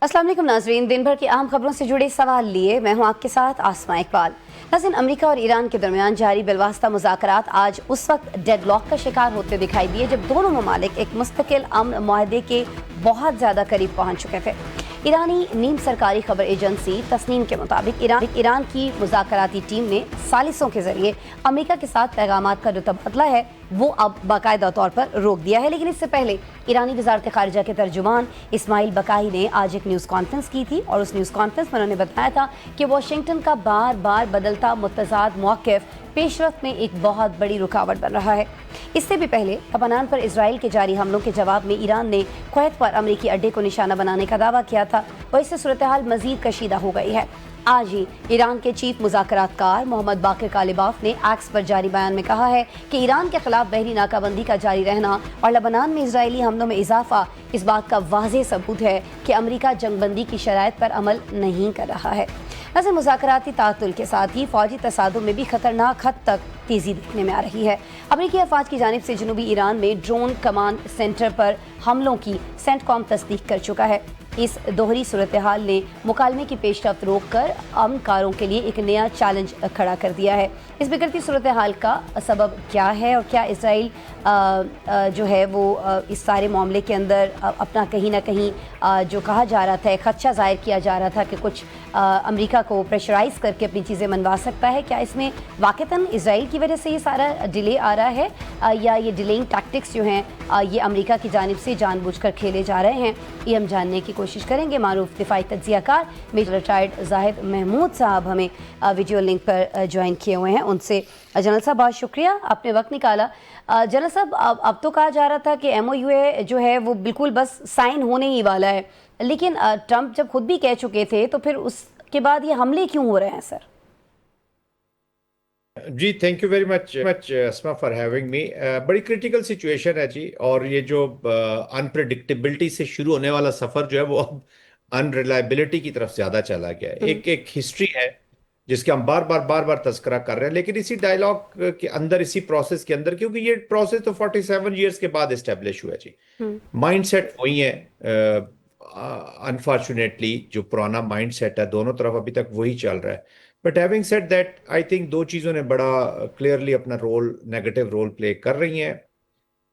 अस्सलाम वालेकुम नाजरीन, दिन भर की अहम खबरों से जुड़े सवाल लिए मैं हूं आपके साथ आसमा इकबाल। नाज़रीन, अमेरिका और ईरान के दरमियान जारी बिलवास्ता मुज़ाकरात आज उस वक्त डेडलॉक का शिकार होते दिखाई दिए जब दोनों ममालिक एक मुस्तकिल अमन मुआहदे के बहुत ज़्यादा करीब पहुँच चुके थे। ईरानी नीम सरकारी खबर एजेंसी तस्नीम के मुताबिक ईरान की मुज़ाकराती टीम ने सालिसों के जरिए अमेरिका के साथ पैगामात का जो तबादला है वो अब बाकायदा तौर पर रोक दिया है। लेकिन इससे पहले ईरानी वज़ारत ख़ारिजा के तर्जुमान इस्माइल बकाई ने आज एक न्यूज़ कॉन्फ्रेंस की थी और उस न्यूज़ कॉन्फ्रेंस में उन्होंने बताया था कि वाशिंगटन का बार बार बदलता मुतज़ाद मौक़िफ़ पेशरफ्त में एक बहुत बड़ी रुकावट बन रहा है। इससे भी पहले लबनान पर इजराइल के जारी हमलों के जवाब में ईरान ने कुवैत पर अमरीकी अड्डे को निशाना बनाने का दावा किया था और इससे सूरत हाल मज़ीद कशीदा हो गई है। आज ही ईरान के चीफ मुज़ाकरातकार मोहम्मद बाकिर कालिबाफ ने एक्स पर जारी बयान में कहा है कि ईरान के खिलाफ बहरी नाकाबंदी का जारी रहना और लबनान में इजरायली हमलों में इजाफा इस बात का वाज़ेह सबूत है कि अमरीका जंगबंदी की शराइत पर अमल नहीं कर रहा है। वैसे मुज़ाकराती तातुल के साथ ही फौजी तसादुम में भी खतरनाक हद तक तेज़ी देखने में आ रही है। अमरीकी अफवाज की जानिब से जनूबी ईरान में ड्रोन कमांड सेंटर पर हमलों की सेंटकॉम तस्दीक कर चुका है। इस दोहरी सूरत हाल ने मुकालमे की पेशरफ्त रोक कर अमनकारों के लिए एक नया चैलेंज खड़ा कर दिया है। इस बिगड़ती सूरत हाल का सबब क्या है और क्या इसराइल जो है वो इस सारे मामले के अंदर अपना कहीं ना कहीं जो कहा जा रहा था, एक खदशा ज़ाहिर किया जा रहा था कि कुछ अमेरिका को प्रेशराइज़ करके अपनी चीज़ें मनवा सकता है, क्या इसमें वाक़तन इसराइल की वजह से ये सारा डिले आ रहा है या ये डिलेइंग टैक्टिक्स जो हैं ये अमेरिका की जानिब से जानबूझकर खेले जा रहे हैं, ये हम जानने की कोशिश करेंगे। मारूफ दिफाई तज्ज़ियाकार मेजर रिटायर्ड जाहिद महमूद साहब हमें वीडियो लिंक पर ज्वाइन किए हुए हैं, उनसे जनरल साहब बहुत शुक्रिया आपने वक्त निकाला। जनरल साहब, अब तो कहा जा रहा था कि MOU जो है वो बिल्कुल बस साइन होने ही वाला है, लेकिन ट्रंप जब खुद भी कह चुके थे तो फिर उसके बाद ये हमले क्यों हो रहे हैं सर? जी thank you very much Asma for having me. बड़ी क्रिटिकल सिचुएशन है जी, और ये जो अनप्रेडिक्टेबिलिटी से शुरू होने वाला सफर जो है वो अब अनरिलायबिलिटी की तरफ ज्यादा चला गया है। एक हिस्ट्री है जिसके हम बार बार तस्करा कर रहे हैं, लेकिन इसी डायलॉग के अंदर, इसी प्रोसेस के अंदर, क्योंकि ये प्रोसेस तो 47 ईयर्स के बाद एस्टेब्लिश हुआ जी। माइंडसेट वही है, अनफॉर्चुनेटली जो पुराना माइंडसेट है दोनों तरफ अभी तक वही चल रहा है। But having said that, I think दो चीजों ने बड़ा क्लियरली अपना रोल, नेगेटिव रोल प्ले कर रही हैं।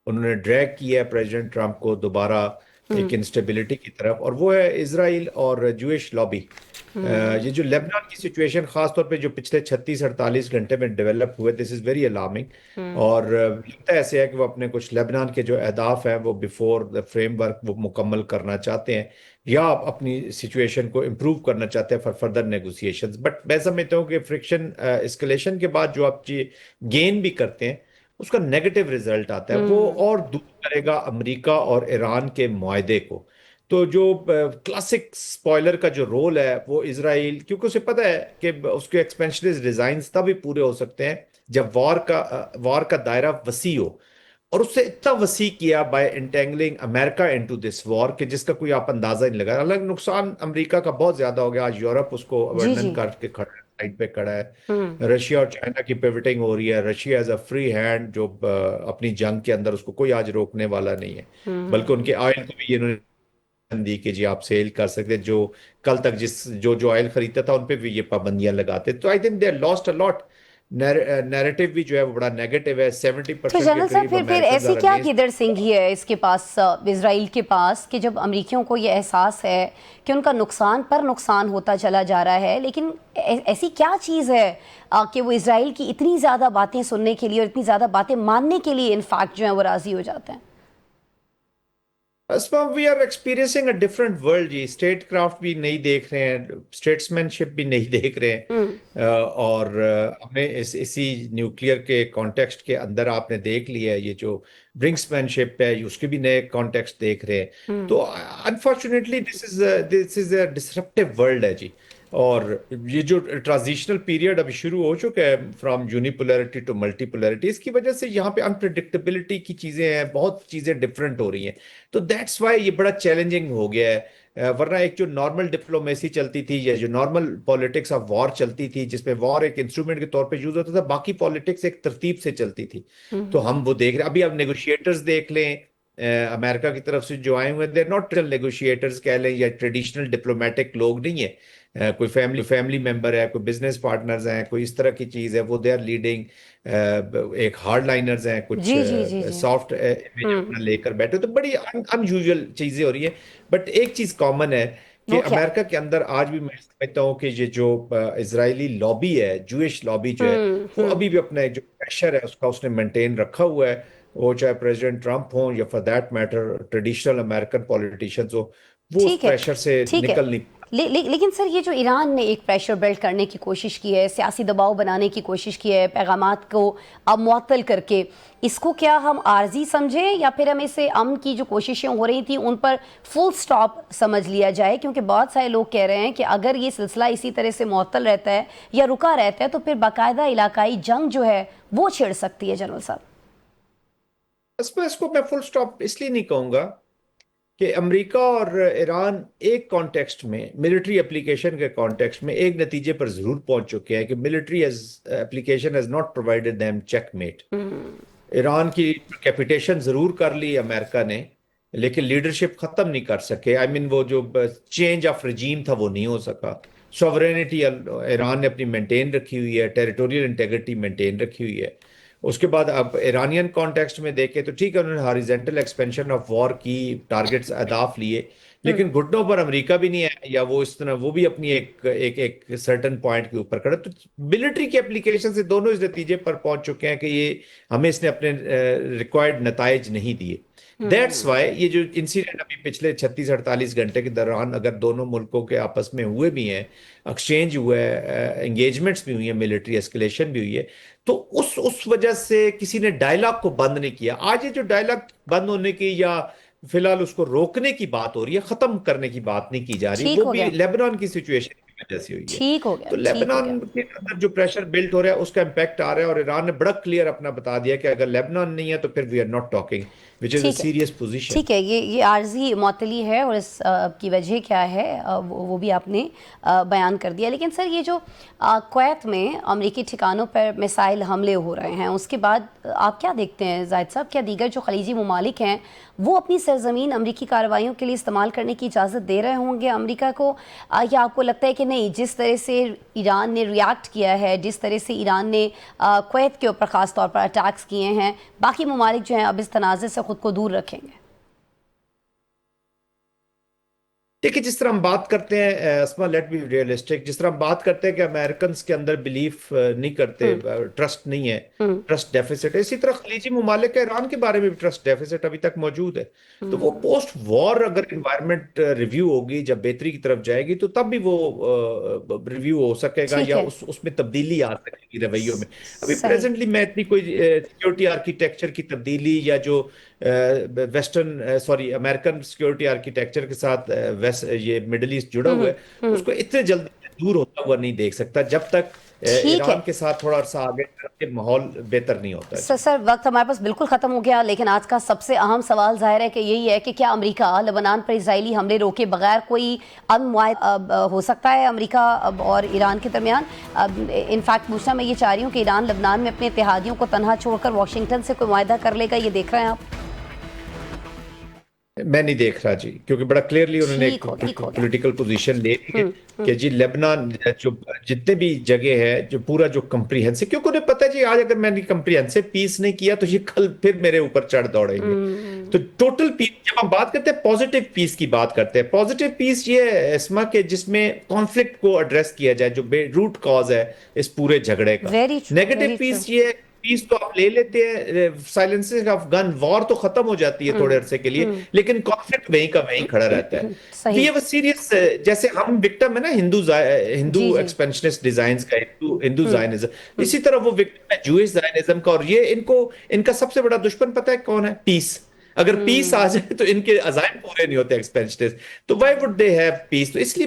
उन्होंने ड्रैग किया है प्रेसिडेंट ट्रंप को दोबारा एक इंस्टेबिलिटी की तरफ, और वो है इसराइल और जूइश लॉबी। ये जो लेबनान की सिचुएशन खास तौर पे जो पिछले 36-48 घंटे में डेवलप हुए, दिस इज वेरी अलार्मिंग। और लगता है ऐसे है कि वो अपने कुछ लेबनान के जो अहदाफ हैं वो बिफोर द फ्रेमवर्क वो मुकम्मल करना चाहते हैं या अपनी सिचुएशन को इम्प्रूव करना चाहते हैं फॉर फर्दर नेगोशिएशंस। बट मैं समझता हूँ कि फ्रिक्शन एस्केलेशन के बाद जो आप गेन भी करते हैं उसका नेगेटिव रिजल्ट आता है, वो और दूर करेगा अमेरिका और ईरान के मुआहदे को। तो जो क्लासिक स्पॉइलर का जो रोल है वो इसराइल, क्योंकि उसे पता है कि उसके एक्सपेंशनिस्ट डिजाइन्स तभी पूरे हो सकते हैं जब वॉर का दायरा वसी हो, और उससे इतना वसी किया by entangling America into this war कि जिसका कोई आप अंदाजा नहीं लगा। हालांकि नुकसान अमेरिका का बहुत ज्यादा हो गया, आज यूरोप उसको वर्णन करके खड़ा साइड पे खड़ा है। रशिया और चाइना की पिवटिंग हो रही है। Russia as a free hand जो अपनी जंग के अंदर, उसको कोई आज रोकने वाला नहीं है, बल्कि उनके ऑयल को भी इन्होंने दी कि जी आप सेल कर सकते, जो कल तक जो ऑयल खरीदता था उन पे भी ये पाबंदियां लगाते। तो I think they lost a lot. Narrative भी जो है वो बड़ा नेगेटिव है। 70% तो जनरल के साहब, करीब फिर ऐसी क्या किधर सिंगी है इसके पास, इसराइल के पास, कि जब अमरीकियों को ये एहसास है कि उनका नुकसान पर नुकसान होता चला जा रहा है, लेकिन ऐसी क्या चीज़ है कि वो इसराइल की इतनी ज़्यादा बातें सुनने के लिए और इतनी ज़्यादा बातें मानने के लिए इनफैक्ट जो है वो राज़ी हो जाते हैं? We are experiencing a different world जी। स्टेट क्राफ्ट भी नहीं देख रहे हैं, स्टेट्समैनशिप भी नहीं देख रहे हैं। और हमने इसी न्यूक्लियर के कॉन्टेक्स्ट के अंदर आपने देख लिया है, ये जो ब्रिंक्समैनशिप है उसके भी नए कॉन्टेक्स्ट देख रहे हैं। तो unfortunately this is a disruptive world है जी। और ये जो ट्रांजिशनल पीरियड अभी शुरू हो चुका है फ्रॉम यूनिपोलैरिटी टू मल्टीपोलैरिटी, इसकी वजह से यहाँ पे अनप्रिडिक्टेबिलिटी की चीजें हैं, बहुत चीजें डिफरेंट हो रही हैं। तो दैट्स वाई ये बड़ा चैलेंजिंग हो गया है। वरना एक जो नॉर्मल डिप्लोमेसी चलती थी या जो नॉर्मल पॉलिटिक्स ऑफ वॉर चलती थी, जिसमें वॉर एक इंस्ट्रूमेंट के तौर पे यूज होता था, बाकी पॉलिटिक्स एक तरतीब से चलती थी। तो हम वो देख रहे हैं। अभी आप नेगोशिएटर्स देख लें, امریکہ کی طرف سے جو آئے ہوئے ہیں دے ناٹ نیگوشیٹرز کہہ لیں یا ٹریڈیشنل ڈپلومیٹک لوگ نہیں ہیں. کوئی فیملی ممبر ہے, کوئی بزنس پارٹنرز ہیں, کوئی اس طرح کی چیز ہے, وہ دے آر لیڈنگ. ایک ہارڈ لائنرز ہیں, کچھ جی جی جی جی سافٹ امیج اپنا لے کر بیٹھے, تو بڑی ان یوزول چیزیں ہو رہی ہیں. بٹ ایک چیز کامن ہے کہ وہ کیا؟ امریکہ کے اندر آج بھی میں سمجھتا ہوں کہ یہ جو اسرائیلی لابی ہے, جوئش لابی جو ہے, وہ ابھی بھی اپنا جو پریشر ہے اس نے مینٹین رکھا ہوا ہے. وہ چاہے پریزیڈنٹ ٹرمپ ہوں یا for that matter traditional American politicians ہوں, وہ اس ٹھیک ہے پریشر سے ٹھیک ہے. نکل نہیں. لیکن سر یہ جو ایران نے ایک پریشر بلڈ کرنے کی کوشش کی ہے, سیاسی دباؤ بنانے کی کوشش کی ہے, پیغامات کو اب معطل کر کے, اس کو کیا ہم عارضی سمجھیں یا پھر ہم اسے امن کی جو کوششیں ہو رہی تھیں ان پر فل سٹاپ سمجھ لیا جائے؟ کیونکہ بہت سارے لوگ کہہ رہے ہیں کہ اگر یہ سلسلہ اسی طرح سے معطل رہتا ہے یا رکا رہتا ہے تو پھر باقاعدہ علاقائی جنگ جو ہے وہ چھڑ سکتی ہے. جنرل صاحب اس کو میں فل سٹاپ اس لیے نہیں کہوں گا کہ امریکہ اور ایران ایک کانٹیکسٹ میں, ملٹری اپلیکیشن کے کانٹیکسٹ میں ایک نتیجے پر ضرور پہنچ چکے ہیں کہ military application has not provided them checkmate. Iran کی کیپیٹیشن ضرور کر لی امریکہ نے, لیکن لیڈرشپ ختم نہیں کر سکے. وہ جو چینج آف رجیم تھا وہ نہیں ہو سکا. سوورینٹی ایران نے اپنی مینٹین رکھی ہوئی ہے, ٹیریٹوریل انٹیگریٹی مینٹین رکھی ہوئی ہے. اس کے بعد اب ایرانین کانٹیکسٹ میں دیکھیں تو ٹھیک ہے, انہوں نے ہاریزنٹل ایکسپینشن آف وار کی, ٹارگٹس اہداف لیے, لیکن گھٹنوں پر امریکہ بھی نہیں ہے یا وہ اس طرح وہ بھی اپنی ایک سرٹن پوائنٹ کے اوپر کھڑا. تو ملٹری کی اپلیکیشن سے دونوں اس نتیجے پر پہنچ چکے ہیں کہ یہ ہمیں اس نے اپنے ریکوائرڈ نتائج نہیں دیے. دیٹس وائی یہ جو انسیڈنٹ ابھی پچھلے 36-48 گھنٹے کے دوران اگر دونوں ملکوں کے آپس میں ہوئے بھی ہیں, ایکسچینج ہوئے ہے, انگیجمنٹس بھی ہوئی ہیں, ملٹری اسکلیشن بھی ہوئی ہے, تو اس وجہ سے کسی نے ڈائلاگ کو بند نہیں کیا. آج یہ جو ڈائلاگ بند ہونے کی یا فی الحال اس کو روکنے کی بات ہو رہی ہے, ختم کرنے کی بات نہیں کی جا رہی, ٹھیک وہ ہو بھی گیا, لیبنان کی سچویشن کی وجہ سے ہوئی ہے. ٹھیک ہو گیا, تو ٹھیک ہو گیا. لیبنان کے اندر جو پریشر بلڈ ہو رہا ہے اس کا امپیکٹ آ رہا ہے, اور ایران نے بڑا کلیئر اپنا بتا دیا کہ اگر لیبنان نہیں ہے تو پھر وی آر ناٹ ٹاکنگ, وچ از اے ٹھیک ہے سیریس پوزیشن. ٹھیک ہے, یہ عارضی معطلی ہے اور اس کی وجہ کیا ہے وہ بھی آپ نے بیان کر دیا. لیکن سر یہ جو کویت میں امریکی ٹھکانوں پر میسائل حملے ہو رہے ہیں, اس کے بعد آپ کیا دیکھتے ہیں زاہد صاحب, کیا دیگر جو خلیجی ممالک ہیں وہ اپنی سرزمین امریکی کارروائیوں کے لیے استعمال کرنے کی اجازت دے رہے ہوں گے امریکہ کو, یا آپ کو لگتا ہے کہ نہیں, جس طرح سے ایران نے ریاکٹ کیا ہے, جس طرح سے ایران نے کویت کے اوپر خاص طور پر اٹیکس کیے ہیں, باقی ممالک جو ہیں اب اس تنازع سے خود کو دور رکھیں گے؟ دیکھیں, جس طرح ہم بات کرتے ہیں اسما, لیٹ بی ریئلسٹک, جس طرح ہم بات کرتے ہیں کہ امریکنز کے اندر بلیف نہیں کرتے, ٹرسٹ نہیں ہے, ٹرسٹ ڈیفیسٹ ہے, اسی طرح خلیجی ممالک کا ایران کے بارے میں بھی ٹرسٹ ڈیفیسٹ ابھی تک موجود ہے. تو وہ پوسٹ وار اگر انوائرمنٹ ریویو ہوگی, جب بہتری کی طرف جائے گی, تو تب بھی وہ ریویو ہو سکے گا یا اس میں تبدیلی آ سکے گی رویوں میں. ابھی پریزنٹلی میں اتنی کوئی سیکیورٹی آرکیٹیکچر کی تبدیلی یا جو امریکن سیکیورٹی آرکیٹیکچر کے ساتھ یہ مڈل ایسٹ جڑا ہوا ہے, اس کو اتنے جلدی دور ہوتا ہوا نہیں دیکھ سکتا جب تک ایران کے ساتھ تھوڑا عرصہ آگے ماحول بہتر نہیں ہوتا ہے. سر وقت ہمارے پاس بالکل ختم ہو گیا, لیکن آج کا سب سے اہم سوال ظاہر ہے کہ یہی ہے کہ کیا امریکہ لبنان پر اسرائیلی حملے روکے بغیر کوئی امن معاہدہ ہو سکتا ہے امریکہ اور ایران کے درمیان؟ انفیکٹ پوچھنا میں یہ چاہ رہی ہوں کہ ایران لبنان میں اپنے اتحادیوں کو تنہا چھوڑ کر واشنگٹن سے کوئی معاہدہ کر لے گا, یہ دیکھ رہے ہیں آپ؟ میں نہیں دیکھ رہا جی, کیونکہ بڑا کلیئرلی انہوں نے ایک پولیٹیکل پوزیشن لے لی ہے کہ جی لیبنان جو جتنے بھی جگہ ہے, جو پورا جو کمپریہنسو, کیونکہ انہیں پتہ ہے جی آج اگر میں نے کمپریہنسو پیس نہیں کیا تو یہ کل پھر میرے اوپر چڑھ دوڑیں گے. تو ٹوٹل پیس, جب ہم بات کرتے ہیں پازیٹیو پیس کی بات کرتے ہیں, پازیٹیو پیس یہ ہے اسما کہ جس میں کانفلکٹ کو ایڈریس کیا جائے, جو روٹ کاز ہے اس پورے جھگڑے کا. نیگیٹو پیس یہ ہے, پیس تو آپ لے لیتے ہیں, سائلنسنگ آف گن, وار تو ختم ہو جاتی ہے تھوڑے عرصے کے لیے, لیکن کانفلکٹ وہیں کا وہیں کھڑا رہتا ہے. یہ وہ سیریس, جیسے ہم وکٹم ہے نا ہندو ایکسپینشنسٹ ڈیزائنز کا, ہندو زائنزم, اسی طرح وہ وکٹم ہے جوئش زائنزم کا. اور یہ ان کا سب سے بڑا دشمن پتہ ہے کون ہے؟ پیس. اگر پیس آ جائے تو ان کے عزائم پورے نہیں ہوتے ایکسپینشنسٹ, تو Y would they have peace. تو اس لیے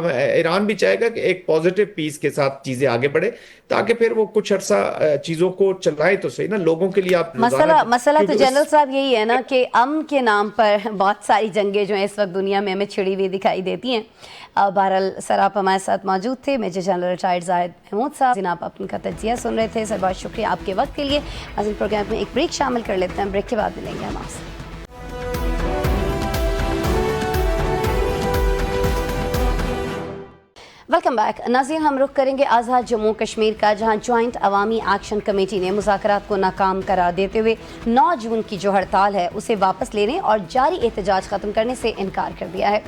ایران بھی چاہے گا کہ ایک پازیٹیو پیس کے ساتھ چیزیں آگے بڑھے, تاکہ پھر وہ کچھ عرصہ چیزوں کو چلائیں تو صحیح نا, لوگوں کے لیے. آپ مسئلہ تو جنرل صاحب یہی ہے نا کہ امن کے نام پر بہت ساری جنگیں جو ہیں اس وقت دنیا میں ہمیں چھڑی ہوئی دکھائی دیتی ہیں. بہرحال سر آپ ہمارے ساتھ موجود تھے, میجر جنرل ریٹائرڈ زاہد محمود صاحب, جناب آپ ان کا تجزیہ سن رہے تھے. سر بہت شکریہ آپ کے وقت کے لیے. آج پروگرام میں ایک بریک شامل کر لیتے ہیں, بریک کے بعد ملیں گے ہم آپ سے. वेलकम बैक नाज़रीन, हम रुख करेंगे आज़ाद जम्मू कश्मीर का, जहां जॉइंट अवामी एक्शन कमेटी ने मुज़ाकरात को नाकाम करार देते हुए 9 जून की जो हड़ताल है उसे वापस लेने और जारी एहतजाज ख़त्म करने से इनकार कर दिया है।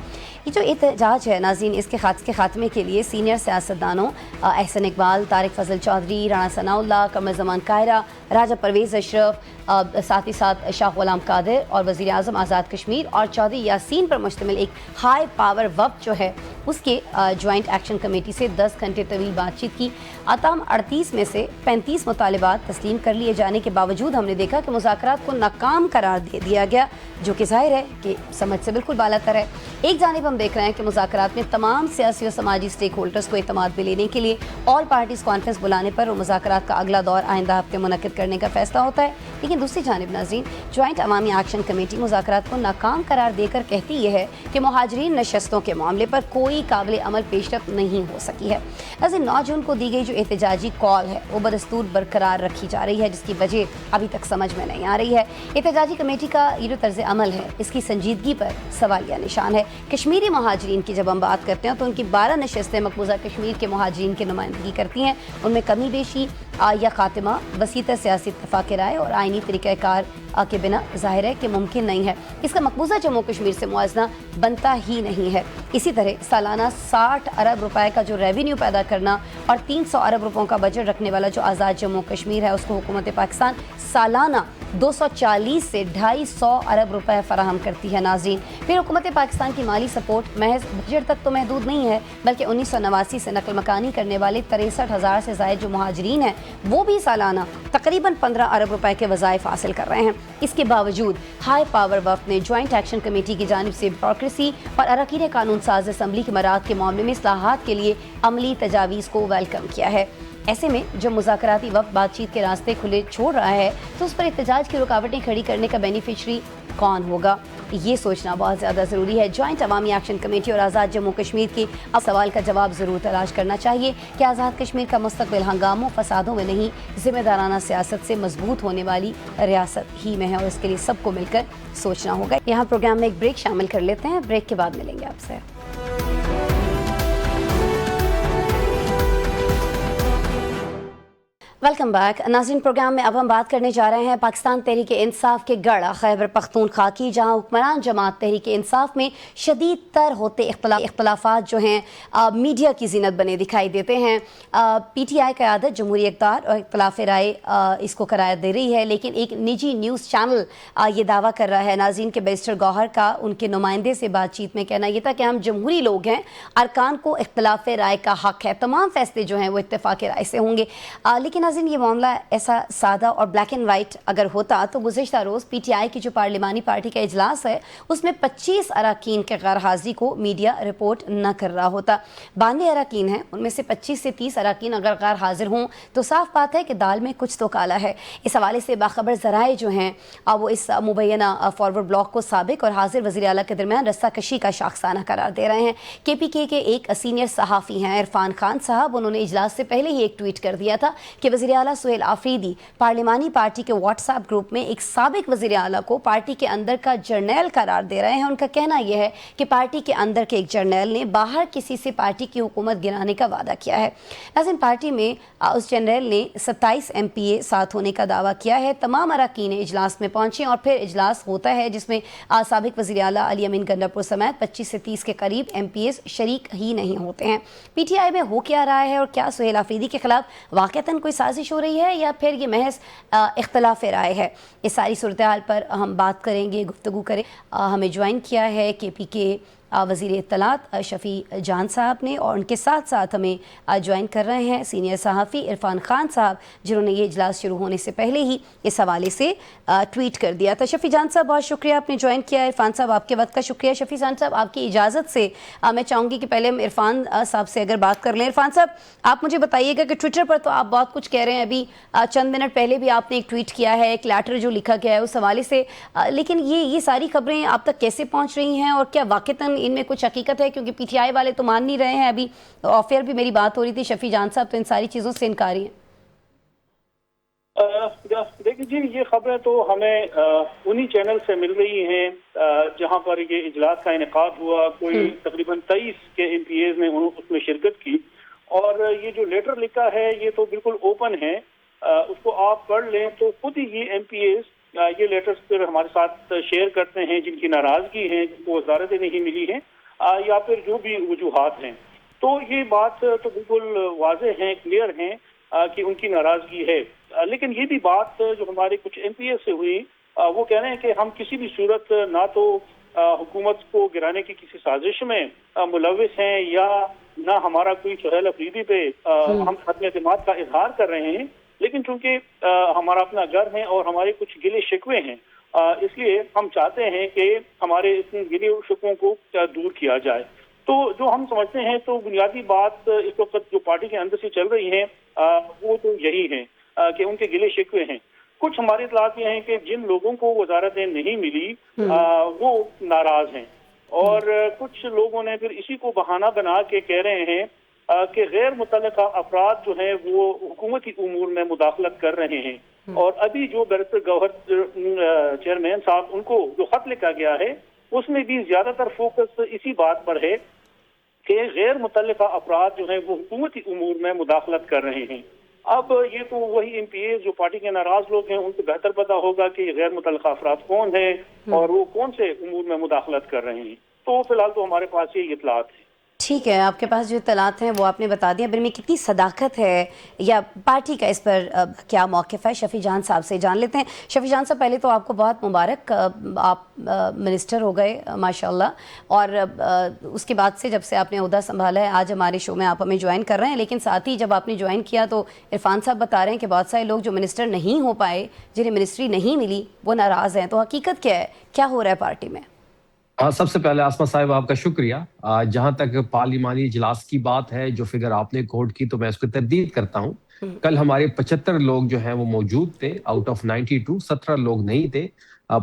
ये जो एहतजाज है नाज़रीन, इसके खात्मे के लिए सीनियर सियासतदानों एहसन इकबाल, तारिक फजल चौधरी, राणा सनाउल्लाह, कमर ज़मान कायरा, राजा परवेज़ अशरफ, साथ ही साथ शाह गुलाम कादिर और वज़ीर आज़म आज़ाद कश्मीर और चौधरी यासीन पर मुश्तमिल एक हाई पावर वफ़द जो है उसके जॉइंट एक्शन कमेटी से 10 घंटे तवील बातचीत की। तमाम 38 में से 35 मुतालिबात तस्लीम कर लिए जाने के बावजूद हमने देखा कि मुज़ाकरात को नाकाम करार दे दिया गया, जो कि ज़ाहिर है कि समझ से बिल्कुल बालातर है। एक जानिब हम देख रहे हैं कि मुज़ाकरात में तमाम सियासी और समाजी स्टेक होल्डर्स को एतमाद में लेने के लिए ऑल पार्टीज़ कॉन्फ्रेंस बुलाने पर मुज़ाकरात का अगला दौर आइंदा हफ्ते मुनक्किद करने का फैसला होता है। लेकिन दूसरी जानिब नाज़रीन, जॉइंट अवामी एक्शन कमेटी मुज़ाकरात को नाकाम करार देकर कहती यह है कि मुहाजिरीन नशस्तों के मामले पर कोई काबिल अमल पेशरफ नहीं हो सकी है। नाज़रीन, 9 जून को दी गई जो एहतजाजी कॉल है वो बदस्तूर बरकरार रखी जा रही है, जिसकी वजह अभी तक समझ में नहीं आ रही है। एहतजाजी कमेटी का ये जो तर्ज अमल है इसकी संजीदगी पर सवालिया निशान है। कश्मीरी मुहाजिरीन की जब हम बात करते हैं तो उनकी 12 नशस्तें मकबूजा कश्मीर के मुहाजिरीन की नुमाइंदगी करती हैं। उनमें कमी बेशी या खात्मा वसीतर सियासी इत्तफाक राय और आइनी तरीक़ाकार के बिना ज़ाहिर है कि मुमकिन नहीं है। इसका मकबूजा जम्मू कश्मीर से मुआवजा बनता ही नहीं है। इसी तरह सालाना 60 अरब रुपए का जो रेवेन्यू पैदा करना और 300 अरब रुपयों का बजट रखने वाला जो आज़ाद जम्मू कश्मीर है उसको हुकूमत पाकिस्तान सालाना 240 से 250 अरब रुपए फराहम करती है। नाज़रीन, फिर हुकूमत पाकिस्तान की माली सपोर्ट महज बजट तक तो महदूद नहीं है, बल्कि 1989 से नकल मकानी करने वाले 63,000 से ज़ायद जो मुहाजिरीन हैं वो भी सालाना तकरीबन 15 अरब रुपए के वज़ाइफ हासिल कर रहे हैं। इसके बावजूद हाई पावर वफ़द ने जॉइंट एक्शन कमेटी की जानिब से ब्यूरोक्रेसी और अरकान कानून साज असम्बली के मराद के मामले में इस्लाहात के लिए अमली तजावीज़ को वेलकम किया है। ऐसे में जब मुज़ाकराती वफ़द बातचीत के रास्ते खुले छोड़ रहा है तो उस पर एहतजाज की रुकावटें खड़ी करने का बेनिफिशरी कौन होगा, ये सोचना बहुत ज़्यादा ज़रूरी है। जॉइंट अवामी एक्शन कमेटी और आज़ाद जम्मू कश्मीर के अब सवाल का जवाब ज़रूर तलाश करना चाहिए कि आज़ाद कश्मीर का मुस्तक़बिल हंगामों फसादों में नहीं, ज़िम्मेदाराना सियासत से मजबूत होने वाली रियासत ही में है, और इसके लिए सबको मिलकर सोचना होगा। यहाँ प्रोग्राम में एक ब्रेक शामिल कर लेते हैं, ब्रेक के बाद मिलेंगे आपसे। वेलकम बैक नाज़रीन, प्रोग्राम में अब हम बात करने जा रहे हैं पाकिस्तान तहरीक इंसाफ के गढ़ खैबर पख्तूनख्वा की, जहां हुक्मरान जमात तहरीक इंसाफ में शदीद तर होते इख्तलाफात जो हैं मीडिया की जीनत बने दिखाई देते हैं। PTI क़यादत जमहूरी इक़्तिदार और इख्तलाफ राय इसको करार दे रही है, लेकिन एक निजी न्यूज़ चैनल ये दावा कर रहा है नाज़रीन के बैरिस्टर गौहर का उनके नुमाइंदे से बातचीत में कहना यह था कि हम जमहूरी लोग हैं, अरकान को इख्तलाफ राय का हक़ है, तमाम फैसले जो हैं वो इत्तेफाक राय से होंगे। लेकिन नाज़रीन, ये मामला ऐसा सादा और ब्लैक एंड वाइट अगर होता तो गुज़िश्ता रोज़ PTI की जो पार्लिमानी पार्टी का इजलास है उसमें 25 अरकान के गैर हाज़िरी को मीडिया रिपोर्ट न कर रहा होता। 92 अरकान हैं, उनमें से 25 से 30 अरकान अगर गैर हाजिर हों तो साफ बात है कि दाल में कुछ तो काला है। इस हवाले से बाखबर ज़राए जो हैं वो इस मुबैना फॉरवर्ड ब्लॉक को साबिक और हाजिर वज़ीर आला के दरमियान रस्सा कशी का शाखसाना करार दे रहे हैं। KPK के एक सीनियर सहाफ़ी हैं इरफान खान साहब, उन्होंने इजलास से पहले ही एक ट्वीट कर दिया था कि वज़ीर आला सुहेल आफरीदी पार्लिमानी पार्टी के व्हाट्सएप ग्रुप में एक साबिक वज़ीर आला को पार्टी के अंदर का जर्नैल करार दे रहे हैं। उनका कहना यह है कि पार्टी के अंदर के एक जर्नैल ने बाहर किसी से पार्टी की हुकूमत गिराने का वादा किया है। नाज़रीन, पार्टी में उस जर्नैल ने 27 MPA साथ होने का दावा किया है। तमाम अरकान इजलास में पहुंचे और फिर इजलास होता है जिसमें साबिक वज़ीर आला अली अमीन गंडापुर समेत 25 से 30 के करीब MPAs शरीक ही नहीं होते हैं। PTI में हो क्या रहा है और क्या सुहेल आफरीदी के खिलाफ वाक़तन कोई साजिश हो रही है या फिर ये महज इख्तलाफ राय है, इस सारी सूरत हाल पर हम बात करेंगे, गुफ्तगू करें। हमें ज्वाइन किया है KPK वज़ीर इत्तलात शफ़ी जान साहब ने, और उनके साथ साथ हमें ज्वाइन कर रहे हैं सीनियर सहाफ़ी इरफान खान साहब, जिन्होंने ये इजलास शुरू होने से पहले ही इस हवाले से ट्वीट कर दिया था। शफ़ी जान साहब, बहुत शुक्रिया आपने ज्वाइन किया। इरफान साहब, आपके वक्त का शुक्रिया। शफ़ी जान साहब, आपकी इजाज़त से मैं चाहूँगी कि पहले हम इरफान साहब से अगर बात कर लें। इरफान साहब, आप मुझे बताइएगा कि ट्विटर पर तो आप बहुत कुछ कह रहे हैं, अभी चंद मिनट पहले भी आपने एक ट्वीट किया है, एक लेटर जो लिखा गया है उस हवाले से, लेकिन ये सारी खबरें आप तक कैसे पहुँच रही हैं और क्या वाक़तन इनमें कुछ हकीकत है? क्योंकि PTI वाले तो मान नहीं रहे हैं। अभी ऑफ एयर भी मेरी बात हो रही थी, शफ़ी जान साहब तो इन सारी चीज़ों से इनकारी हैं। دیکھیے جی، یہ خبریں تو ہمیں انہی چینل سے مل رہی ہیں جہاں پر یہ اجلاس کا انعقاد ہوا. کوئی تقریباً 23 کے ایم پی ایز نے اس میں شرکت کی، اور یہ جو لیٹر لکھا ہے یہ تو بالکل اوپن ہے. اس کو آپ پڑھ لیں تو خود ہی یہ ایم پی ایز یہ لیٹرز پھر ہمارے ساتھ شیئر کرتے ہیں جن کی ناراضگی ہے، جن کو وزارتیں نہیں ملی ہیں یا پھر جو بھی وجوہات ہیں. تو یہ بات تو بالکل واضح ہیں، کلیئر ہیں کہ ان کی ناراضگی ہے. لیکن یہ بھی بات جو ہمارے کچھ ایم پی ایس سے ہوئی، وہ کہہ رہے ہیں کہ ہم کسی بھی صورت نہ تو حکومت کو گرانے کی کسی سازش میں ملوث ہیں، یا نہ ہمارا کوئی سہیل افریدی پہ ہم عدم اعتماد کا اظہار کر رہے ہیں. لیکن چونکہ ہمارا اپنا گھر ہے اور ہمارے کچھ گلے شکوے ہیں، اس لیے ہم چاہتے ہیں کہ ہمارے ان گلے شکووں کو دور کیا جائے. تو جو ہم سمجھتے ہیں تو بنیادی بات اس وقت جو پارٹی کے اندر سے چل رہی ہے وہ تو یہی ہے کہ ان کے گلے شکوے ہیں. کچھ ہماری اطلاعات یہ ہیں کہ جن لوگوں کو وزارتیں نہیں ملی وہ ناراض ہیں، اور کچھ لوگوں نے پھر اسی کو بہانہ بنا کے کہہ رہے ہیں کہ غیر متعلقہ افراد جو ہیں وہ حکومتی امور میں مداخلت کر رہے ہیں. اور ابھی جو بیرسٹر گوہر چیئرمین صاحب ان کو جو خط لکھا گیا ہے اس میں بھی زیادہ تر فوکس اسی بات پر ہے کہ غیر متعلقہ افراد جو ہیں وہ حکومتی امور میں مداخلت کر رہے ہیں. اب یہ تو وہی ایم پی اے جو پارٹی کے ناراض لوگ ہیں ان کو بہتر پتا ہوگا کہ غیر متعلقہ افراد کون ہیں اور وہ کون سے امور میں مداخلت کر رہے ہیں. تو فی الحال تو ہمارے پاس یہ اطلاعات ہیں. ٹھیک ہے، آپ کے پاس جو اطلاعات ہیں وہ آپ نے بتا دیا. برمی کتنی صداقت ہے یا پارٹی کا اس پر کیا موقف ہے، شفیع جان صاحب سے جان لیتے ہیں. شفیع جان صاحب، پہلے تو آپ کو بہت مبارک، آپ منسٹر ہو گئے ماشاءاللہ، اور اس کے بعد سے جب سے آپ نے عہدہ سنبھالا ہے آج ہمارے شو میں آپ ہمیں جوائن کر رہے ہیں. لیکن ساتھ ہی جب آپ نے جوائن کیا تو عرفان صاحب بتا رہے ہیں کہ بہت سارے لوگ جو منسٹر نہیں ہو پائے، جنہیں منسٹری نہیں ملی، وہ ناراض ہیں. تو حقیقت کیا ہے، کیا ہو رہا ہے پارٹی میں؟ سب سے پہلے آسما صاحب آپ کا شکریہ. جہاں تک پارلیمانی اجلاس کی بات ہے، جو فگر آپ نے کوٹ کی تو میں اس کو تردید کرتا ہوں. کل ہمارے 75 لوگ جو ہیں وہ موجود تھے آؤٹ آف 92. 17 لوگ نہیں تھے.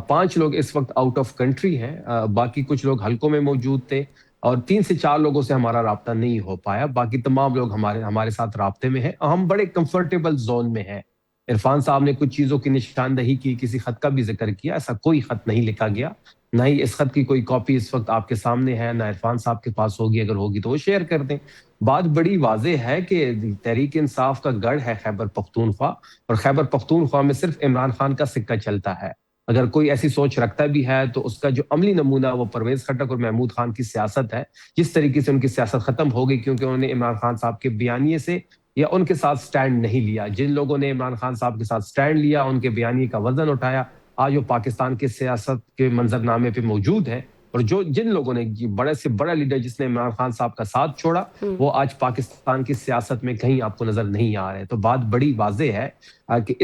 5 لوگ اس وقت آؤٹ آف کنٹری ہیں، باقی کچھ لوگ حلقوں میں موجود تھے، اور 3 سے 4 لوگوں سے ہمارا رابطہ نہیں ہو پایا. باقی تمام لوگ ہمارے ساتھ رابطے میں ہیں. ہم بڑے کمفرٹیبل زون میں ہیں. عرفان صاحب نے کچھ چیزوں کی نشاندہی کی، کسی خط کا بھی ذکر کیا. ایسا کوئی خط نہیں لکھا گیا، نہ ہی اس خط کی کوئی کاپی اس وقت آپ کے سامنے ہے، نہ عرفان صاحب کے پاس ہوگی. اگر ہوگی تو وہ شیئر کر دیں. بات بڑی واضح ہے کہ تحریک انصاف کا گڑھ ہے خیبر پختونخوا، اور خیبر پختونخوا میں صرف عمران خان کا سکہ چلتا ہے. اگر کوئی ایسی سوچ رکھتا بھی ہے تو اس کا جو عملی نمونہ وہ پرویز خٹک اور محمود خان کی سیاست ہے. جس طریقے سے ان کی سیاست ختم ہو گئی کیونکہ انہوں نے عمران خان صاحب کے بیانیے سے یا ان کے ساتھ سٹینڈ نہیں لیا. جن لوگوں نے عمران خان صاحب کے ساتھ سٹینڈ لیا، ان کے بیانیے کا وزن اٹھایا، آج وہ پاکستان کے سیاست کے منظرنامے پہ موجود ہے. اور جن لوگوں نے بڑے سے بڑا لیڈر جس نے عمران خان صاحب کا ساتھ چھوڑا، وہ آج پاکستان کی سیاست میں کہیں آپ کو نظر نہیں آ رہے. تو بات بڑی واضح ہے کہ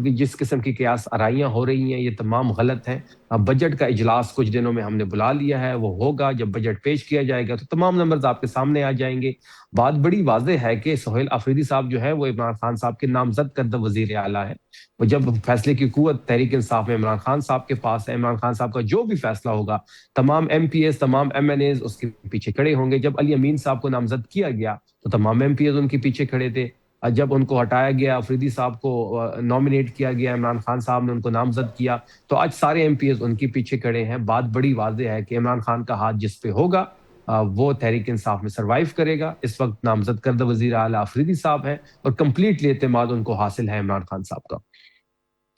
جس قسم کی قیاس آرائیاں ہو رہی ہیں یہ تمام غلط ہیں. بجٹ کا اجلاس کچھ دنوں میں ہم نے بلا لیا ہے، وہ ہوگا. جب بجٹ پیش کیا جائے گا تو تمام نمبرز آپ کے سامنے آ جائیں گے. بات بڑی واضح ہے کہ سہیل آفریدی صاحب جو ہے وہ عمران خان صاحب کے نامزد کردہ وزیر اعلیٰ ہے. وہ جب فیصلے کی قوت تحریک انصاف میں عمران خان صاحب کے پاس ہے، عمران خان صاحب کا جو بھی فیصلہ ہوگا تمام ایم پی ایز، تمام ایم این ایز اس کے پیچھے کھڑے ہوں گے. جب علی امین صاحب کو نامزد کیا گیا تو تمام ایم پی ایز ان کے پیچھے کھڑے تھے. جب ان کو ہٹایا گیا، آفریدی صاحب کو نامینیٹ کیا گیا، عمران خان صاحب نے ان کو نامزد کیا، تو آج سارے ایم پی ایز ان کے پیچھے کھڑے ہیں. بات بڑی واضح ہے کہ عمران خان کا ہاتھ جس پہ ہوگا وہ تحریک انصاف میں سروائیو کرے گا. اس وقت نامزد کردہ وزیر اعلیٰ آفریدی صاحب ہیں اور کمپلیٹلی اعتماد ان کو حاصل ہے عمران خان صاحب کا.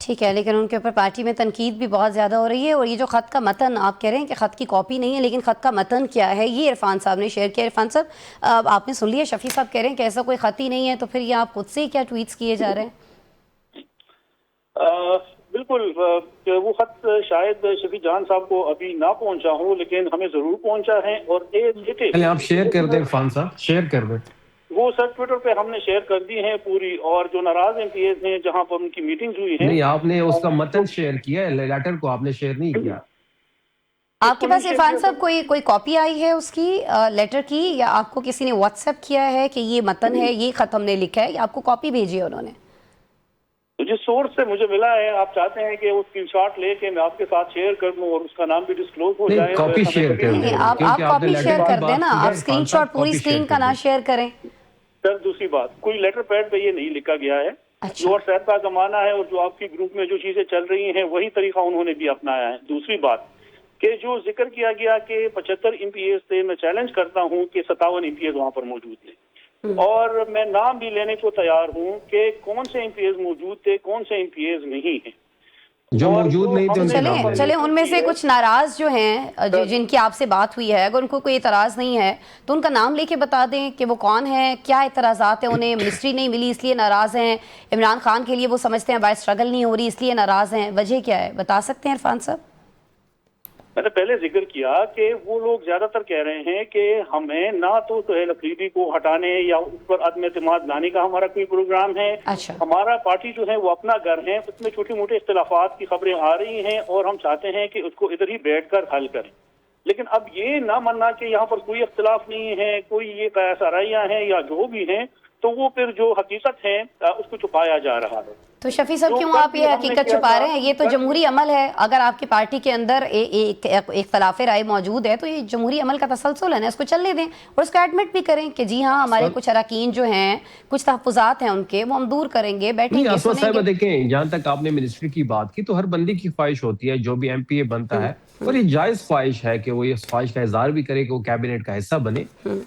ٹھیک ہے، لیکن ان کے اوپر پارٹی میں تنقید بھی بہت زیادہ ہو رہی ہے. اور یہ جو خط کا متن آپ کہہ رہے ہیں کہ خط کی کاپی نہیں ہے، لیکن خط کا متن کیا ہے یہ عرفان صاحب نے شیئر کیا. عرفان صاحب، آپ نے سن لیا شفیع صاحب کہہ رہے ہیں کہ ایسا کوئی خط ہی نہیں ہے، تو پھر یہ آپ خود سے ہی کیا ٹویٹس کیے جا رہے ہیں؟ بالکل، وہ خط شاید شفیع جان صاحب کو ابھی نہ پہنچا ہوں، لیکن ہمیں ضرور پہنچا ہے. اور پہلے آپ شیئر کر دیں عرفان صاحب، شیئر کر دیں. وہ سر ٹویٹر پہ ہم نے شیئر کر دی ہیں پوری، اور جو ناراض ایم پی ایز ہیں جہاں پر ان کی میٹنگز ہوئی ہیں. نہیں، آپ نے اس کا متن شیئر کیا ہے، لیٹر کو آپ نے شیئر نہیں کیا. آپ کے پاس عرفان صاحب کوئی کاپی آئی ہے اس کی لیٹر کی، یا آپ کو کسی نے واٹس ایپ کیا ہے کہ یہ متن ہے، یہ خط ہم نے لکھا ہے، یا آپ کو کاپی بھیجی ہے انہوں نے؟ جس سورس سے مجھے ملا ہے، آپ چاہتے ہیں کہ وہ اسکرین شاٹ لے کے میں آپ کے ساتھ شیئر کر دوں اور اس کا نام بھی ڈسکلوز ہو جائے. کاپی شیئر کر دیں. آپ کاپی شیئر کر دیں نا، آپ اسکرین شاٹ پوری اسکرین کا نہ شیئر کریں. سر دوسری بات، کوئی لیٹر پیڈ پہ یہ نہیں لکھا گیا ہے. अच्छा। जो व्हाट्सएप का जमाना है और जो आपकी ग्रुप में जो चीजें चल रही हैं वही तरीका उन्होंने भी अपनाया है। दूसरी बात कि जो जिक्र किया गया कि 75 एमपीएज थे, मैं चैलेंज करता हूं कि 57 एमपीएज वहां पर मौजूद थे और मैं नाम भी लेने को तैयार हूं कि कौन से एमपीएज मौजूद थे, कौन से एमपीएज नहीं हैं। जो और मौजूद जो नहीं थे हमने उनके नाम चले ले चले लें। उनमें से कुछ नाराज जो हैं जिनकी आपसे बात हुई है, अगर उनको कोई एतराज नहीं है तो उनका नाम लेके बता दें कि वो कौन है, क्या एतराजात हैं, उन्हें मिनिस्ट्री नहीं मिली इसलिए नाराज हैं, इमरान खान के लिए वो समझते हैं बाहर स्ट्रगल नहीं हो रही इसलिए नाराज हैं, वजह क्या है बता सकते हैं इरफान साहब? मैंने पहले जिक्र किया कि वो लोग ज्यादातर कह रहे हैं कि हमें ना तो सुहेल अफरीदी को हटाने या उस पर अदम एतमाद लाने का हमारा कोई प्रोग्राम है। अच्छा। हमारा पार्टी जो है वो अपना घर है, उसमें छोटी मोटी इख्तिलाफात की खबरें आ रही हैं और हम चाहते हैं कि उसको इधर ही बैठकर हल करें। लेकिन अब ये ना मानना कि यहाँ पर कोई इख्तिलाफ नहीं है, कोई ये कयासाराइयाँ हैं या जो भी हैं, तो वो फिर जो हकीकत है उसको छुपाया जा रहा है। तो शफी साहब जो क्यों कल आप भी ये हमने हकीकत किया छुपा था, रहे हैं? ये तो कल- जमहूरी अमल है, अगर आपकी पार्टी के अंदर एक इख्तलाफ राय मौजूद है तो ये जमहूरी अमल का तसलसल है ना, इसको चलने दें और इसको एडमिट भी करें कि जी हाँ हमारे कुछ अरकान जो हैं, कुछ तहफ़्फ़ुज़ात हैं उनके, वो हम दूर करेंगे, नहीं बैठेंगे, आसमा साहिबा, सुनेंगे। देखें जहां तक आपने मिनिस्ट्री की बात की तो हर बंदी की ख्वाहिश होती है, जो भी एमपीए बनता है और ये जायज ख्वाहिश है कि वो ये ख्वाहिश का इजहार भी करे कि वो कैबिनेट का हिस्सा बने।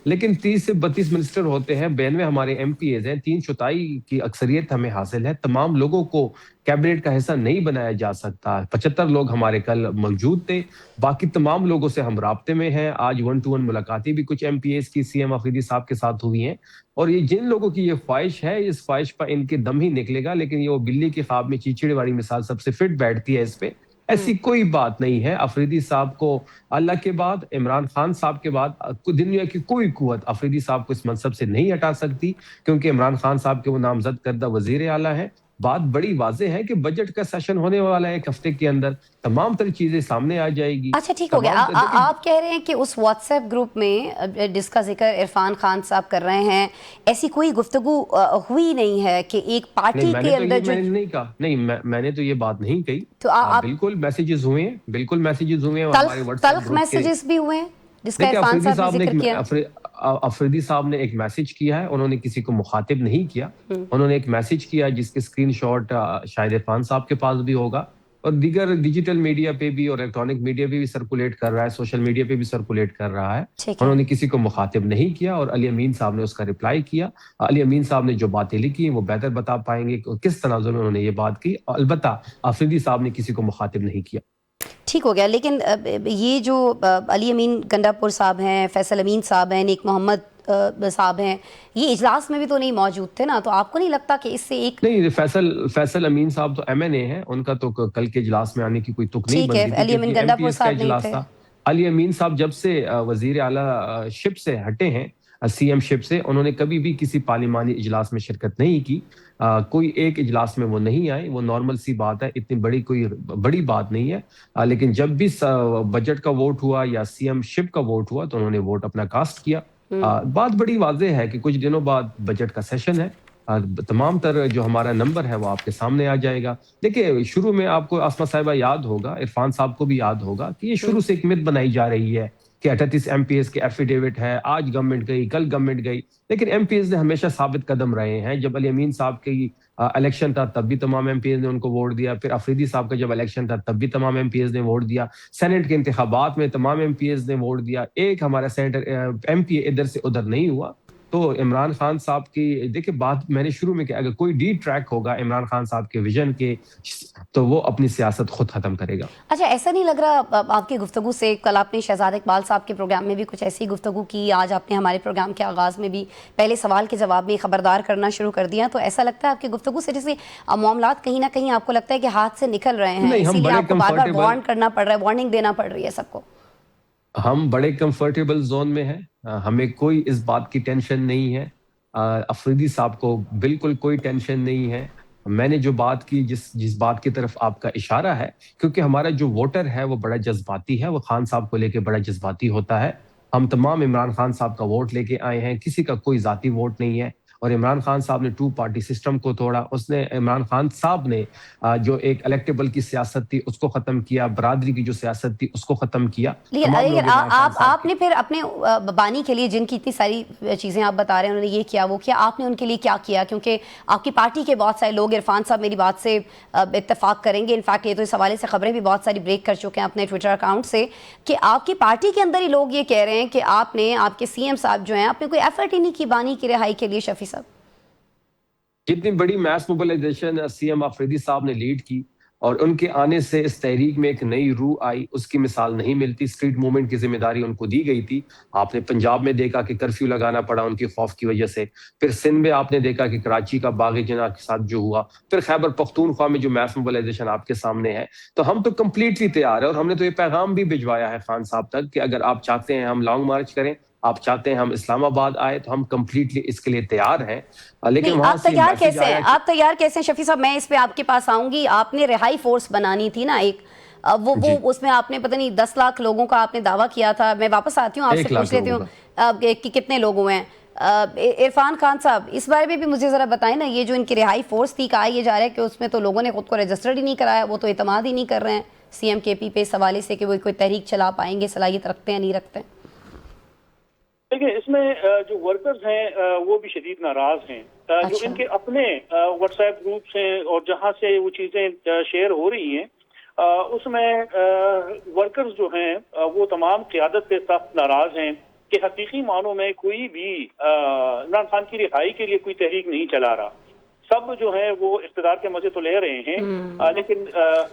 लेकिन 30 से 32 मिनिस्टर होते हैं, 92 हमारे एमपीएज हैं, 3/4 की अक्सरियत हमें हासिल है, तमाम लोगों को कैबिनेट का हिस्सा नहीं बनाया जा सकता। 75 लोग हमारे कल मौजूद थे, बाकी तमाम लोगों से हम राब्ते में हैं। आज 1-to-1 मुलाकातें भी कुछ एमपीएज की सीएम अफरीदी साहब के साथ हुई हैं और ये जिन लोगों की ये ख्वाहिश है, इस ख्वाहिश पर इनके दम ही निकलेगा। लेकिन ये वो बिल्ली के ख्वाब में चीचड़े वाली मिसाल सबसे फिट बैठती है इस पे। ऐसी कोई बात नहीं है। अफरीदी साहब को अल्लाह के बाद, इमरान खान साहब के बाद दुनिया की कोई कुव्वत अफरीदी साहब को इस मनसब से नहीं हटा सकती, क्योंकि इमरान खान साहब के वो नामजद करदा वजीर आला है। बात बड़ी वाज़ेह है कि बजट का सेशन होने वाला है एक हफ्ते के अंदर, तमाम तरह चीजें सामने आ जाएगी। अच्छा ठीक हो गया। आप कह रहे हैं कि उस व्हाट्सएप ग्रुप में जिसका जिक्र इरफान खान साहब कर रहे हैं, ऐसी कोई गुफ्तगू हुई नहीं है कि एक पार्टी के अंदर जो मैंने नहीं कहा, नहीं मैंने तो ये बात नहीं कही। तो आप बिल्कुल मैसेजेस हुए हैं, बिल्कुल मैसेजेस हुए हैं हमारे व्हाट्सएप तल्ख ग्रुप के। मैसेजेस भी हुए हैं जिसका देखिए, इरफान साहब ने जिक्र किया। अफरीदी साहब ने एक मैसेज किया है, उन्होंने किसी को मुखातिब नहीं किया। उन्होंने एक मैसेज किया जिसके स्क्रीनशॉट शायद इरफान साहब के पास भी होगा और दीगर डिजिटल मीडिया पे भी और इलेक्ट्रॉनिक मीडिया पे भी सर्कुलेट कर रहा है, सोशल मीडिया पे भी सर्कुलेट कर रहा है। ठीक है। उन्होंने किसी को मुखातिब नहीं किया और अली अमीन साहब ने उसका रिप्लाई किया। अली अमीन साहब ने जो बातें लिखी वो बेहतर बता पाएंगे कि किस तनाजुर में उन्होंने ये बात की। अलबत्ता अफरीदी साहब ने किसी को मुखातिब नहीं किया। ठीक हो गया। लेकिन ये जो अली अमीन गंडापुर साहब हैं, फैसल अमीन साहब हैं, नेक मोहम्मद साहब हैं, ये इजलास में भी तो नहीं मौजूद थे ना, तो आपको नहीं लगता कि इससे एक नहीं, फैसल अमीन साहब तो एमएनए हैं, उनका तो कल के इजलास में आने की कोई तुक नहीं बनती थी। अली अमीन गंडापुर साहब नहीं थे। अली अमीन साहब जब से वजीर आला शिप से हटे हैं, सीएम शिप से, उन्होंने कभी भी किसी पार्लिमानी इजलास में शिरकत नहीं की। कोई एक इजलास में वो नहीं आए, वो नॉर्मल सी बात है, इतनी कोई बड़ी बात नहीं है। लेकिन जब भी बजट का वोट हुआ या सीएम शिप का वोट हुआ तो उन्होंने वोट अपना कास्ट किया। बात बड़ी वाज़ेह है कि कुछ दिनों बाद बजट का सेशन है, तमाम तरह जो हमारा नंबर है वो आपके सामने आ जाएगा। देखिए, शुरू में आपको आसमा साहिबा याद होगा, इरफान साहब को भी याद होगा कि ये शुरू से एक मिथ बनाई जा रही है कि 38 एमपीएस के एफिडेविट है, आज गवर्नमेंट गई, कल गवर्नमेंट गई। लेकिन एमपीएस ने हमेशा साबित कदम रहे हैं। जब अली अमीन साहब की इलेक्शन था तब भी तमाम एमपीएस ने उनको वोट दिया, फिर अफरीदी साहब का जब इलेक्शन था तब भी तमाम एमपीएस ने वोट दिया, सेनेट के इंतखाबात में तमाम एमपीएस ने वोट दिया, एक हमारा सेनेटर एमपी इधर से उधर नहीं हुआ। तो इमरान खान साहब की देखिए बात मैंने शुरू में किया, अगर कोई डी ट्रैक होगा इमरान खान साहब के विजन के तो वो अपनी सियासत खुद खत्म करेगा। अच्छा, ऐसा नहीं लग रहा आपकी गुफ्तगू से, कल आपने शहजाद इकबाल साहब के प्रोग्राम में भी कुछ ऐसी गुफ्तगू की, आज आपने हमारे प्रोग्राम के आगाज़ में भी पहले सवाल के जवाब में खबरदार करना शुरू कर दिया, तो ऐसा लगता है आपकी गुफ्तगू से जैसे मामलात कहीं ना कहीं आपको लगता है कि हाथ से निकल रहे हैं, इसीलिए आपको बार बार वार्न करना पड़ रहा है, वार्निंग देना पड़ रही है सबको। हम बड़े कंफर्टेबल जोन में हैं, हमें कोई इस बात की टेंशन नहीं है। अफरीदी साहब को बिल्कुल कोई टेंशन नहीं है। मैंने जो बात की, जिस बात की तरफ आपका इशारा है, क्योंकि हमारा जो वोटर है वो बड़ा जज्बाती है, वो खान साहब को लेके बड़ा जज्बाती होता है। हम तमाम इमरान खान साहब का वोट लेके आए हैं, किसी का कोई जाती वोट नहीं है। اور عمران خان صاحب نے 2 پارٹی سسٹم کو توڑا. اس نے عمران خان صاحب نے جو ایک الیکٹیبل کی سیاست تھی اس کو ختم کیا, برادری کی جو سیاست تھی اس کو ختم کیا. لیکن آپ نے پھر اپنے بانی کے لیے جن کی اتنی ساری چیزیں آپ بتا رہے ہیں, انہوں نے یہ کیا وہ کیا, آپ نے ان کے لیے کیا کیا؟ کیونکہ آپ کی پارٹی کے بہت سارے لوگ, عرفان صاحب میری بات سے اتفاق کریں گے, انفیکٹ یہ تو اس حوالے سے خبریں بھی بہت ساری بریک کر چکے ہیں اپنے ٹویٹر اکاؤنٹ سے, کہ آپ کی پارٹی کے اندر ہی لوگ یہ کہہ رہے ہیں کہ آپ نے, آپ کے سی ایم صاحب جو ہیں, آپ نے کوئی ایفرٹ ہی نہیں کی بانی کی رہائی کے لیے. شفیع صاحب, جتنی بڑی mass mobilization C M Afridi صاحب نے لیڈ کی اور ان کے آنے سے اس تحریک میں ایک نئی روح آئی, اس کی مثال نہیں ملتی. اسٹریٹ موومنٹ کی ذمہ داری ان کو دی گئی تھی. آپ نے پنجاب میں دیکھا کہ کرفیو لگانا پڑا ان کے خوف کی وجہ سے, پھر سندھ میں آپ نے دیکھا کہ کراچی کا باغ جناح کے ساتھ جو ہوا, پھر خیبر پختونخوا میں جو میس موبلائزیشن آپ کے سامنے ہے. تو ہم تو کمپلیٹلی تیار ہے, اور ہم نے تو یہ پیغام بھی بھجوایا ہے خان صاحب تک کہ اگر آپ چاہتے ہیں ہم لانگ مارچ کریں, آپ چاہتے ہیں ہم اسلام آباد آئے, تو ہم کمپلیٹلی اس کے لیے تیار ہیں. لیکن آپ تیار کیسے ہیں؟ آپ تیار کیسے ہیں شفیع صاحب؟ میں اس پہ آپ کے پاس آؤں گی. آپ نے رہائی فورس بنانی تھی نا ایک, وہ اس میں آپ نے پتہ نہیں 10 لاکھ لوگوں کا آپ نے دعویٰ کیا تھا. میں واپس آتی ہوں, آپ سے پوچھ لیتی ہوں کہ کتنے لوگ ہوئے ہیں. عرفان خان صاحب, اس بارے میں بھی مجھے ذرا بتائیں نا, یہ جو ان کی رہائی فورس تھی, کہا یہ جا رہا ہے کہ اس میں تو لوگوں نے خود کو رجسٹرڈ ہی نہیں کرایا, وہ تو اعتماد ہی نہیں کر رہے ہیں سی ایم کے پی پہ اس حوالے سے کہ وہ کوئی تحریک چلا پائیں گے, صلاحیت رکھتے ہیں نہیں رکھتے ہیں. دیکھیں, اس میں جو ورکرز ہیں وہ بھی شدید ناراض ہیں. جو ان کے اپنے واٹس ایپ گروپس ہیں اور جہاں سے وہ چیزیں شیئر ہو رہی ہیں, اس میں ورکرز جو ہیں وہ تمام قیادت سے سخت ناراض ہیں کہ حقیقی معنوں میں کوئی بھی عمران خان کی رہائی کے لیے کوئی تحریک نہیں چلا رہا. سب جو ہیں وہ اقتدار کے مزے تو لے رہے ہیں, لیکن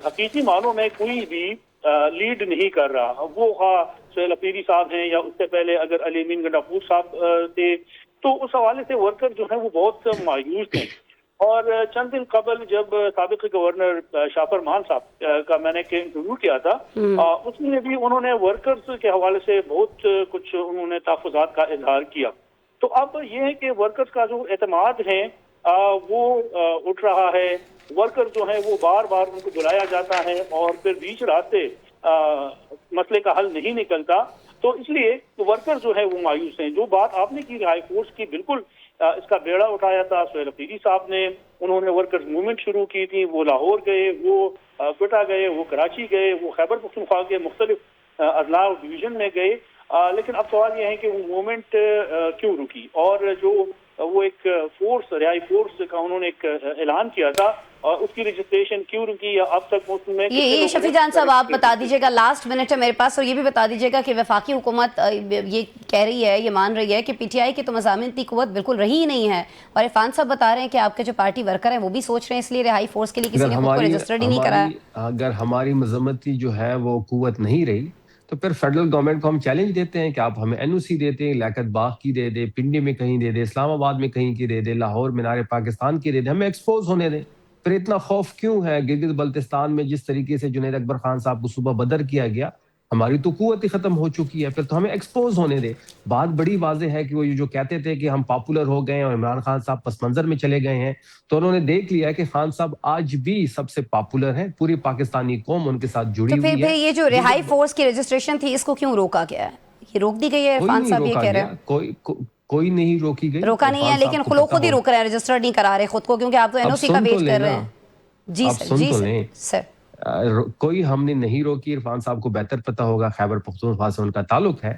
حقیقی معنوں میں کوئی بھی لیڈ نہیں کر رہا. وہ سہیل افریدی صاحب ہیں یا اس سے پہلے اگر علی امین گنڈاپور صاحب تھے, تو اس حوالے سے ورکر جو ہیں وہ بہت مایوس ہیں. اور چند دن قبل جب سابق گورنر شاہ فرمان صاحب کا میں نے انٹرویو کیا تھا, اس میں بھی انہوں نے ورکرز کے حوالے سے بہت کچھ انہوں نے تحفظات کا اظہار کیا. تو اب یہ ہے کہ ورکرز کا جو اعتماد ہے وہ اٹھ رہا ہے. ورکر جو ہیں وہ بار بار ان کو بلایا جاتا ہے اور پھر بیچ راستے مسئلے کا حل نہیں نکلتا. تو اس لیے ورکر جو ہے وہ مایوس ہیں. جو بات آپ نے کی رہائی فورس کی, بالکل اس کا بیڑا اٹھایا تھا سہیل افریدی صاحب نے. انہوں نے ورکرز موومنٹ شروع کی تھی, وہ لاہور گئے, وہ کوئٹہ گئے, وہ کراچی گئے, وہ خیبر پختونخوا کے مختلف اضلاع اور ڈویژن میں گئے. لیکن اب سوال یہ ہے کہ وہ موومنٹ کیوں رکی, اور جو وہ ایک فورس, رہائی فورس کا انہوں نے ایک اعلان کیا تھا, اور اس کی رجسٹریشن کیوں رکی یا اب تک موسم میں یہ شفیع جان صاحب آپ بتا دیجیے گا, لاسٹ منٹ ہے میرے پاس, اور یہ بھی بتا دیجیے گا کہ وفاقی حکومت یہ کہہ رہی ہے, یہ مان رہی ہے کہ پی ٹی آئی کی تو مضامین کی قوت بالکل رہی ہی نہیں ہے, اور عرفان صاحب بتا رہے ہیں کہ آپ کے جو پارٹی ورکر ہیں وہ بھی سوچ رہے ہیں اس لیے رہائی فورس کے لیے کسی نے خود کو رجسٹرڈ ہی نہیں کرایا. اگر ہماری مذمتی جو ہے وہ قوت نہیں رہی تو پھر فیڈرل گورنمنٹ کو ہم چیلنج دیتے ہیں کہ آپ ہمیں این او سی دیتے ہیں, لیاقت باغ کی دے دے, پنڈی میں کہیں دے دے, اسلام آباد میں کہیں کی دے دے, لاہور مینار پاکستان کی دے دے, ہمیں ایکسپوز ہونے دیں. پھر اتنا خوف کیوں ہے؟ گلگت بلتستان میں جس طریقے سے جنید اکبر خان صاحب کو صوبہ بدر کیا گیا, ہماری تو قوت ہی ختم ہو چکی ہے, پھر تو ہمیں ایکسپوز ہونے دے. بات بڑی واضح ہے کہ وہ جو کہتے تھے کہ ہم پاپولر ہو گئے ہیں اور عمران خان صاحب پس منظر میں چلے گئے ہیں, تو انہوں نے دیکھ لیا کہ خان صاحب آج بھی سب سے پاپولر ہیں, پوری پاکستانی قوم ان کے ساتھ جڑی ہوئی ہے. تو پھر یہ جو رہائی فورس کی رجسٹریشن تھی اس کو کیوں روکا گیا ہے؟ یہ روک دی گئی ہے, عرفان صاحب یہ کہہ رہے ہیں. کوئی نہیں روکی گئی, روکا نہیں ہے, لیکن لوگ خود ہی روک رہے ہیں, رجسٹرڈ نہیں کرا رہے خود کو, کیونکہ آپ تو این او سی کا ویٹ کر رہے ہیں. جی سر, جی سر. کوئی ہم نے نہیں روکی. عرفان صاحب کو بہتر پتہ ہوگا, خیبر پختونخوا سے ان کا تعلق ہے,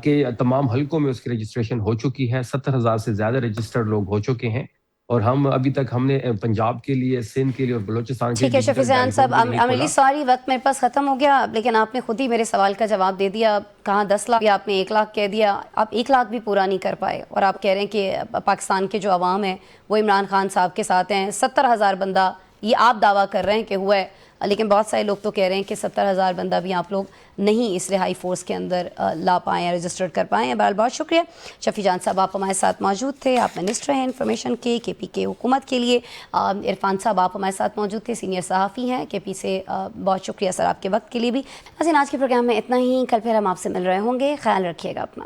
کہ تمام حلقوں میں اس کی رجسٹریشن ہو چکی ہے. 70,000 سے زیادہ رجسٹرڈ لوگ ہو چکے ہیں, اور ہم ابھی تک ہم نے پنجاب کے لیے, سندھ کے لیے اور بلوچستان کے لیے. ٹھیک ہے شفیع جان صاحب, عملی سوری وقت میرے پاس ختم ہو گیا, لیکن آپ نے خود ہی میرے سوال کا جواب دے دیا. کہاں 10 لاکھ, آپ نے 1 لاکھ کہہ دیا, آپ 1 لاکھ بھی پورا نہیں کر پائے, اور آپ کہہ رہے ہیں کہ پاکستان کے جو عوام ہیں وہ عمران خان صاحب کے ساتھ ہیں. 70,000 بندہ یہ آپ دعویٰ کر رہے ہیں کہ ہوا ہے, لیکن بہت سارے لوگ تو کہہ رہے ہیں کہ 70,000 بندہ بھی آپ لوگ نہیں اس رہائی فورس کے اندر لا پائیں, رجسٹرڈ کر پائیں. بہرحال بہت شکریہ شفیع جان صاحب, آپ ہمارے ساتھ موجود تھے, آپ منسٹر ہیں انفارمیشن کے پی کے حکومت کے لیے. عرفان صاحب آپ ہمارے ساتھ موجود تھے, سینئر صحافی ہیں کے پی سے. بہت شکریہ سر آپ کے وقت کے لیے بھی. آج کے پروگرام میں اتنا ہی, کل پھر ہم آپ سے مل رہے ہوں گے. خیال رکھیے گا اپنا.